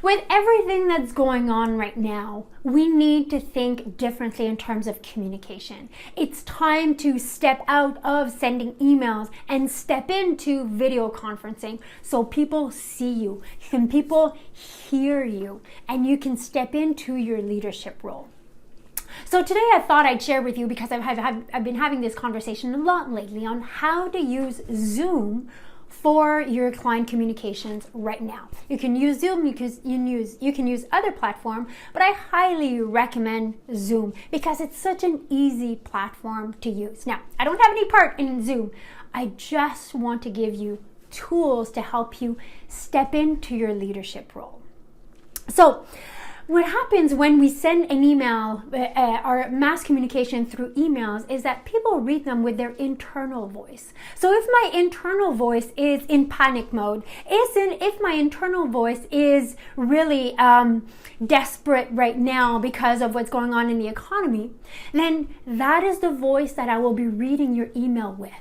With everything that's going on right now, we need to think differently in terms of communication. It's time to step out of sending emails and step into video conferencing so people see you, and people hear you, and you can step into your leadership role. So today I thought I'd share with you, because I've been having this conversation a lot lately on how to use Zoom for your client communications right now. You can use Zoom, you can use other platform, but I highly recommend Zoom because it's such an easy platform to use. Now, I don't have any part in Zoom. I just want to give you tools to help you step into your leadership role. So, what happens when we send an email or mass communication through emails is that people read them with their internal voice. So if my internal voice is in panic mode, if my internal voice is really desperate right now because of what's going on in the economy, then that is the voice that I will be reading your email with.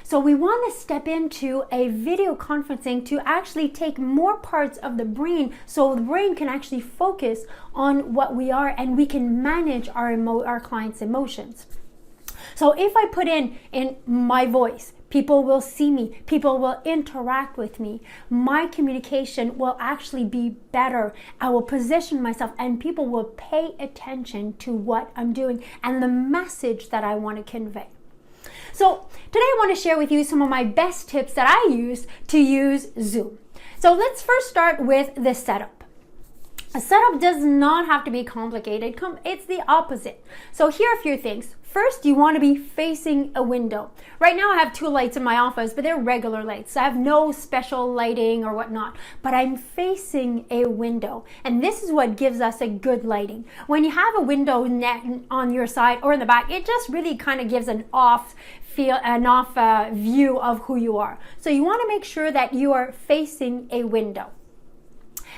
So we want to step into a video conferencing to actually take more parts of the brain so the brain can actually focus on what we are, and we can manage our clients' emotions. So if I put in my voice, people will see me, people will interact with me, my communication will actually be better. I will position myself and people will pay attention to what I'm doing and the message that I want to convey. So today I want to share with you some of my best tips that I use to use Zoom. So let's first start with the setup. A setup does not have to be complicated. It's the opposite. So here are a few things. First, you want to be facing a window. Right now I have 2 lights in my office, but they're regular lights. I have no special lighting or whatnot, but I'm facing a window. And this is what gives us a good lighting. When you have a window on your side or in the back, it just really kind of gives an off view of who you are. So you want to make sure that you are facing a window.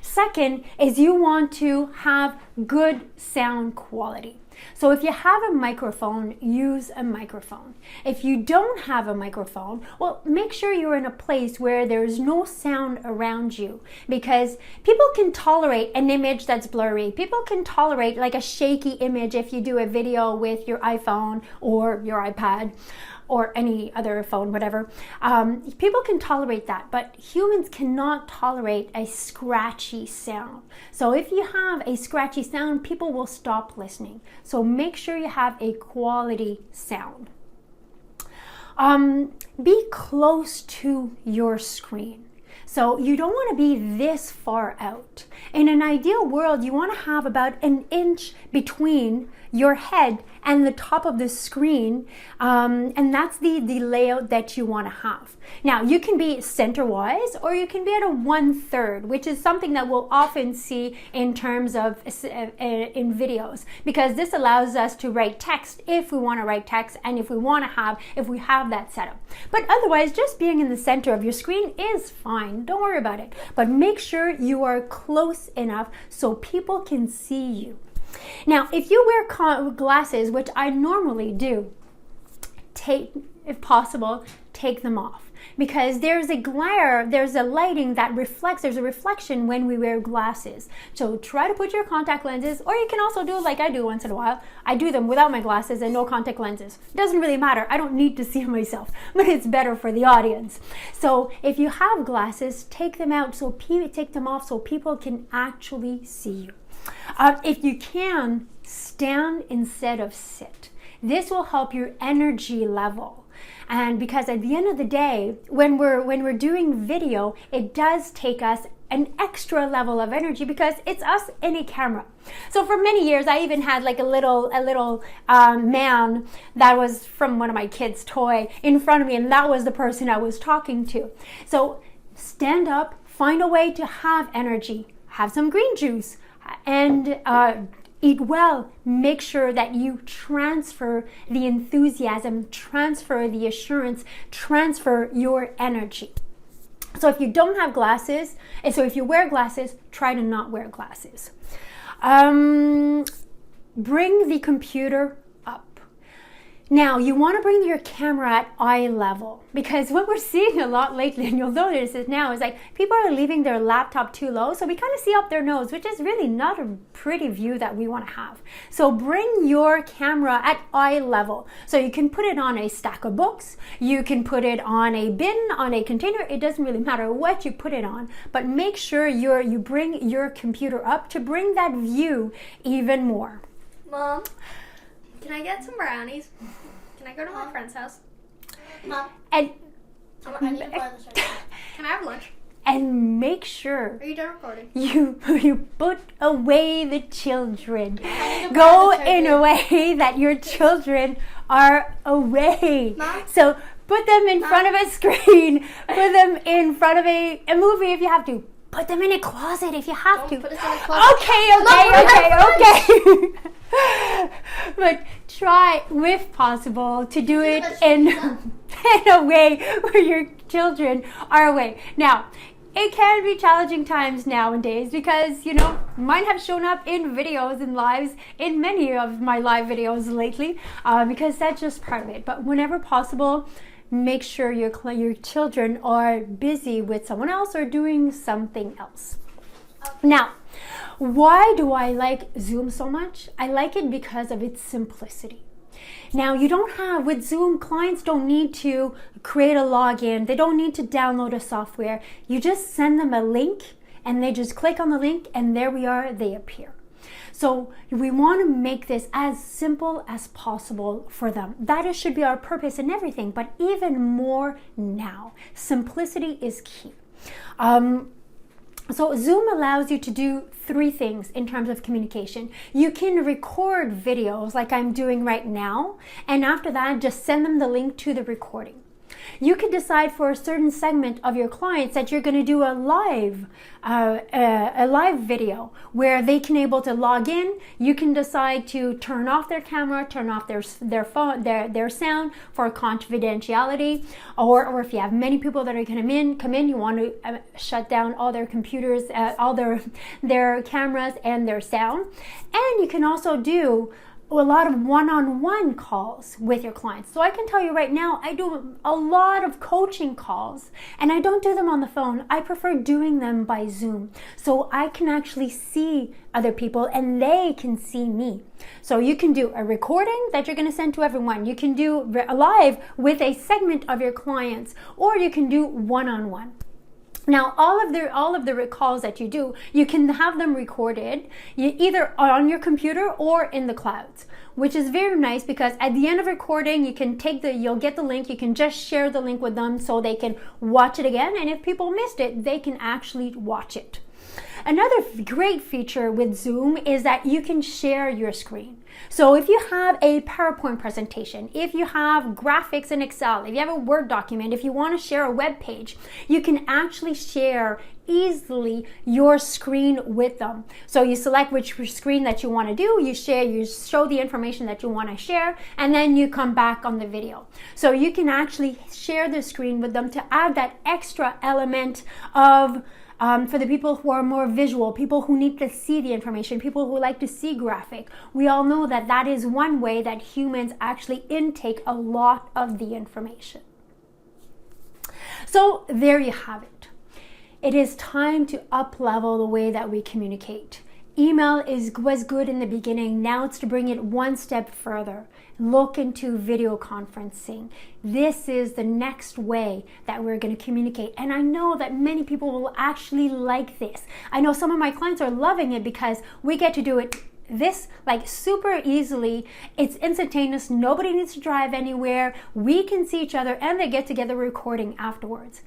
Second is you want to have good sound quality. So if you have a microphone, use a microphone. If you don't have a microphone, well, make sure you're in a place where there's no sound around you, because people can tolerate an image that's blurry. People can tolerate like a shaky image if you do a video with your iPhone or your iPad or any other phone, whatever. People can tolerate that, but humans cannot tolerate a scratchy sound. So if you have a scratchy sound, people will stop listening. So make sure you have a quality sound. Be close to your screen. So you don't want to be this far out. In an ideal world, you want to have about an inch between your head and the top of the screen, and that's the layout that you want to have. Now, you can be center-wise, or you can be at a 1/3, which is something that we'll often see in terms of in videos, because this allows us to write text if we want to write text, and if we have that setup. But otherwise, just being in the center of your screen is fine. Don't worry about it. But make sure you are close enough so people can see you. Now, if you wear glasses, which I normally do, if possible, take them off, because there's a glare, there's a lighting that reflects, there's a reflection when we wear glasses. So try to put your contact lenses, or you can also do like I do once in a while. I do them without my glasses and no contact lenses. It doesn't really matter. I don't need to see myself, but it's better for the audience. So if you have glasses, take them out, take them off so people can actually see you. If you can, stand instead of sit. This will help your energy level. And because at the end of the day, when we're doing video, it does take us an extra level of energy because it's us in a camera. So for many years, I even had like a little man that was from one of my kids' toy in front of me, and that was the person I was talking to. So stand up, find a way to have energy, have some green juice, and eat well. Make sure that you transfer the enthusiasm, transfer the assurance, transfer your energy. So if you don't have glasses, and so if you wear glasses, try to not wear glasses. Bring the computer up. Now, you want to bring your camera at eye level, because what we're seeing a lot lately, and you'll notice it now, is like people are leaving their laptop too low, so we kind of see up their nose, which is really not a pretty view that we want to have. So bring your camera at eye level. So you can put it on a stack of books, you can put it on a bin, on a container, it doesn't really matter what you put it on, but make sure you bring your computer up to bring that view even more. Mom, can I get some brownies? Can I go to my friend's house? Mom, And I need to buy this right now. Can I have lunch? and make sure Are you done recording? you put away the children. I need to Go buy the in a charger. way that your children are away. Mom? So put them in front of a screen, put them in front of a movie if you have to. Put them in a closet if you have Don't to. put us in a closet. Okay. But try, if possible, to do it in a way where your children are away. Now, it can be challenging times nowadays because, mine have shown up in videos and lives, in many of my live videos lately, because that's just part of it. But whenever possible, make sure your children are busy with someone else or doing something else. Now, why do I like Zoom so much? I like it because of its simplicity. Now, with Zoom, clients don't need to create a login. They don't need to download a software. You just send them a link and they just click on the link and there we are, they appear. So we want to make this as simple as possible for them. That should be our purpose in everything, but even more now. Simplicity is key. So Zoom allows you to do 3 things in terms of communication. You can record videos like I'm doing right now, and after that, just send them the link to the recording. You could decide for a certain segment of your clients that you're going to do a live video where they can able to log in. You can decide to turn off their camera, turn off their phone, their sound for confidentiality, or if you have many people that are going to come in, you want to shut down all their computers, all their cameras and their sound. And you can also do a lot of one-on-one calls with your clients. So I can tell you right now, I do a lot of coaching calls and I don't do them on the phone. I prefer doing them by Zoom so I can actually see other people and they can see me. So you can do a recording that you're going to send to everyone. You can do a live with a segment of your clients, or you can do one-on-one. Now, all of the calls that you do, you can have them recorded either on your computer or in the clouds, which is very nice because at the end of recording, you'll get the link. You can just share the link with them so they can watch it again. And if people missed it, they can actually watch it. Another great feature with Zoom is that you can share your screen. So if you have a PowerPoint presentation, if you have graphics in Excel, if you have a Word document, if you want to share a web page, you can actually share easily your screen with them. So you select which screen that you want to do, you show the information that you want to share, and then you come back on the video. So you can actually share the screen with them to add that extra element of for the people who are more visual, people who need to see the information, people who like to see graphic. We all know that is one way that humans actually intake a lot of the information. So there you have it. It is time to up-level the way that we communicate. Email was good in the beginning. Now it's to bring it one step further. Look into video conferencing. This is the next way that we're going to communicate. And I know that many people will actually like this. I know some of my clients are loving it because we get to do it super easily. It's instantaneous. Nobody needs to drive anywhere. We can see each other and they get together recording afterwards.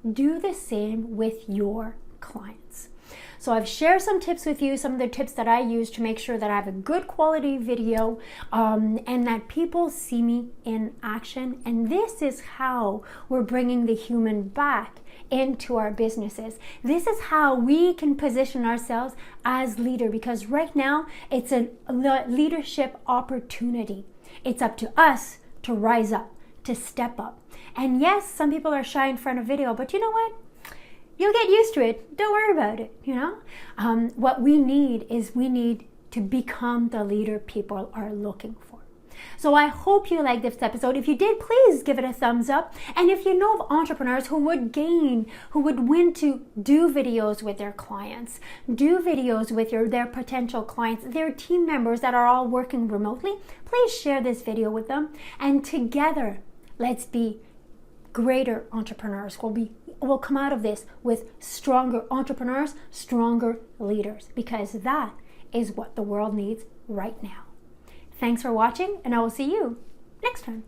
Do the same with your clients. So I've shared some tips with you, some of the tips that I use to make sure that I have a good quality video and that people see me in action. And this is how we're bringing the human back into our businesses. This is how we can position ourselves as leader, because right now it's a leadership opportunity. It's up to us to rise up, to step up. And yes, some people are shy in front of video, but you know what? You'll get used to it. Don't worry about it, What we need to become the leader people are looking for. So I hope you liked this episode. If you did, please give it a thumbs up. And if you know of entrepreneurs who would win to do videos with their clients, do videos with their potential clients, their team members that are all working remotely, please share this video with them. And together, let's be greater entrepreneurs. We'll come out of this with stronger entrepreneurs, stronger leaders, because that is what the world needs right now. Thanks for watching, and I will see you next time.